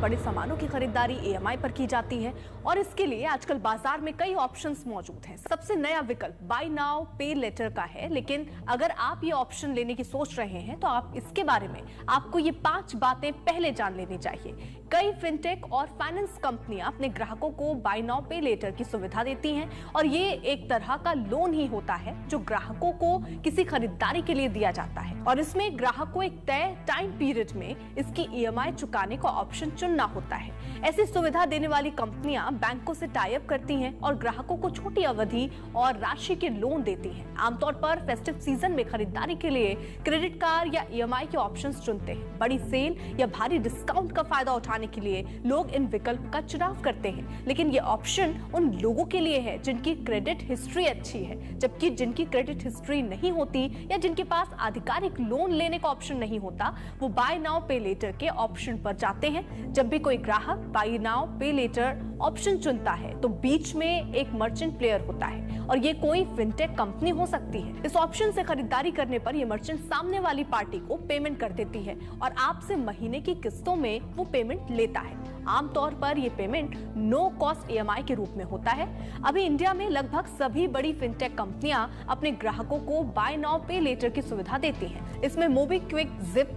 बड़े सामानों की खरीदारी ईएमआई पर की जाती है और इसके लिए आजकल बाजार में कई ऑप्शंस मौजूद हैं। सबसे नया विकल्प बाय नाउ पे लेटर का है, लेकिन अगर आप ये ऑप्शन लेने की सोच रहे हैं तो आप इसके बारे में आपको ये 5 बातें पहले जान लेनी चाहिए। कई फिनटेक और फाइनेंस कंपनियां अपने ग्राहकों को बाय नाउ पे लेटर की सुविधा देती हैं और ये एक तरह का लोन ही होता है जो ग्राहकों को किसी खरीदारी के लिए दिया जाता है और इसमें ग्राहक को एक तय टाइम पीरियड में इसकी ईएमआई चुकाने का ऑप्शन चुनना होता है। ऐसी सुविधा देने वाली कंपनियां बैंकों से टाई अप करती हैं और ग्राहकों को छोटी अवधि और राशि के लोन देती हैं। आमतौर पर फेस्टिव सीजन में खरीदारी के लिए क्रेडिट कार्ड या ईएमआई के ऑप्शंस चुनते हैं। बड़ी सेल या भारी डिस्काउंट का फायदा उठाने के लिए लोग इन विकल्प का चुनाव करते हैं, लेकिन ये ऑप्शन उन लोगों के लिए है जिनकी क्रेडिट हिस्ट्री अच्छी है, जबकि जिनकी क्रेडिट हिस्ट्री नहीं होती या जिनके पास आधिकारिक लोन लेने का ऑप्शन नहीं होता वो बाय नाउ पे लेटर के ऑप्शन पर जाते हैं। जब भी कोई ग्राहक बाय नाउ पे लेटर ऑप्शन चुनता है तो बीच में एक मर्चेंट प्लेयर होता है और ये कोई फिनटेक कंपनी हो सकती है। इस ऑप्शन से खरीदारी करने पर ये मर्चेंट सामने वाली पार्टी को पेमेंट कर देती है और आपसे महीने की किस्तों में वो पेमेंट लेता है। आमतौर पर ये पेमेंट नो कॉस्ट ईएमआई के रूप में होता है। अभी इंडिया में लगभग सभी बड़ी फिनटेक कंपनियां अपने ग्राहकों को बाय नाउ पे लेटर की सुविधा देती हैं। इसमें MobiKwik, zip,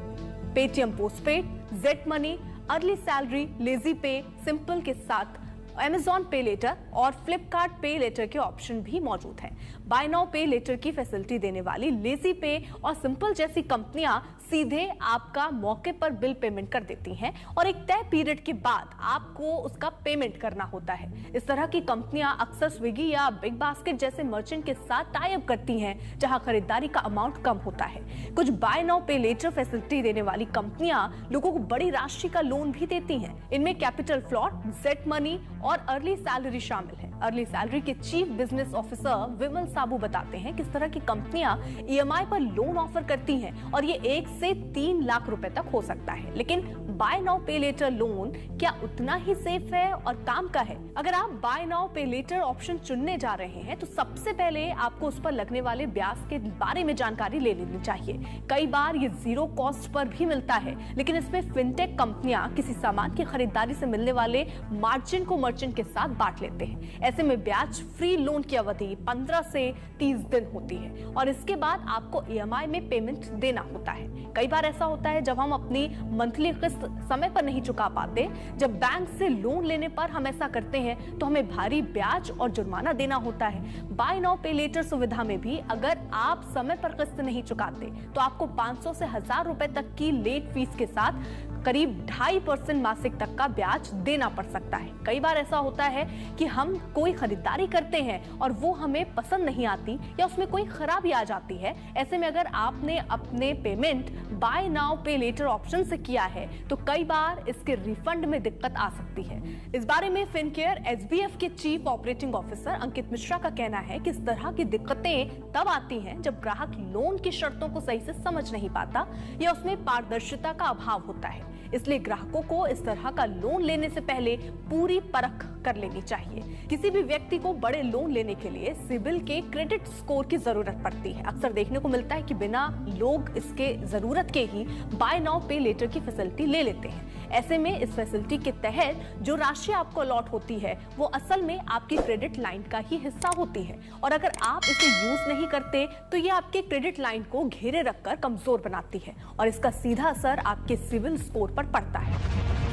Paytm postpaid, jet money, early salary, lazy पे, सिंपल के साथ अमेज़न पे लेटर और फ्लिपकार्ट पे लेटर के ऑप्शन भी मौजूद हैं। बाय नाउ पे लेटर की फैसिलिटी देने वाली लेजी पे और सिंपल जैसी कंपनियां सीधे आपका मौके पर बिल पेमेंट कर देती हैं और एक तय पीरियड के बाद आपको उसका पेमेंट करना होता है। इस तरह की कंपनियां अक्सर स्विगी या बिग बास्केट जैसे मर्चेंट के साथ टाई अप करती हैं जहां खरीदारी का अमाउंट कम होता है। कुछ बाय नाउ पे लेटर फैसिलिटी देने वाली कंपनियां लोगों को बड़ी राशि का लोन भी देती हैं। इनमें कैपिटल फ्लॉट, जेट मनी और अर्ली सैलरी शामिल है। अर्ली सैलरी के चीफ बिजनेस ऑफिसर विमल साबू बताते हैं किस तरह की कंपनियां ईएमआई पर लोन ऑफर करती हैं और ये 1 से 3 लाख रुपए तक हो सकता है। लेकिन बाय नाउ पे लेटर लोन क्या उतना ही सेफ है और काम का है? अगर आप बाय नाउ पे लेटर ऑप्शन चुनने जा रहे हैं तो सबसे पहले आपको उस पर लगने वाले ब्याज के बारे में जानकारी ले लेनी चाहिए। कई बार ये जीरो कॉस्ट पर भी मिलता है, लेकिन इसमें फिनटेक कंपनियां किसी सामान की खरीदारी से मिलने वाले मार्जिन को मर्चेंट के साथ बांट लेते हैं। ऐसे में ब्याज फ्री लोन की अवधि 15 से 30 दिन होती है और इसके बाद आपको ईएमआई में पेमेंट देना होता है। कई बार ऐसा होता है जब हम अपनी मंथली किस्त समय पर नहीं चुका पाते, जब बैंक से लोन लेने पर हम ऐसा करते हैं तो हमें भारी ब्याज और जुर्माना देना होता है। बाय नाउ पे लेटर सुविधा में भी अगर आप समय पर किस्त नहीं चुकाते तो आपको 500 से 1000 रुपए तक की लेट फीस के साथ करीब 2.5% मासिक तक का ब्याज देना पड़ सकता है। कई बार ऐसा होता है कि हम कोई खरीदारी करते हैं और वो हमें पसंद नहीं आती या उसमें कोई खराबी आ जाती है। ऐसे में अगर आपने अपने पेमेंट बाय नाउ पे लेटर ऑप्शन से किया है तो कई बार इसके रिफंड में दिक्कत आ सकती है। इस बारे में फिनकेयर एसबीएफ के चीफ ऑपरेटिंग ऑफिसर अंकित मिश्रा का कहना है कि इस तरह की दिक्कतें तब आती हैं जब ग्राहक लोन की शर्तों को सही से समझ नहीं पाता या उसमें पारदर्शिता का अभाव होता है। इसलिए ग्राहकों को इस तरह का लोन लेने से पहले पूरी परख कर लेनी चाहिए। किसी भी व्यक्ति को बड़े लोन लेने के लिए सिबिल के क्रेडिट स्कोर की जरूरत पड़ती है। अक्सर देखने को मिलता है कि बिना लोग इसके जरूरत के ही बाय नाउ पे लेटर की फैसिलिटी ले लेते हैं। ऐसे में इस फैसिलिटी के तहत जो राशि आपको अलॉट होती है वो असल में आपकी क्रेडिट लाइन का ही हिस्सा होती है और अगर आप इसे यूज नहीं करते तो ये आपके क्रेडिट लाइन को घेरे रखकर कमजोर बनाती है और इसका सीधा असर आपके सिबिल स्कोर पर पड़ता है।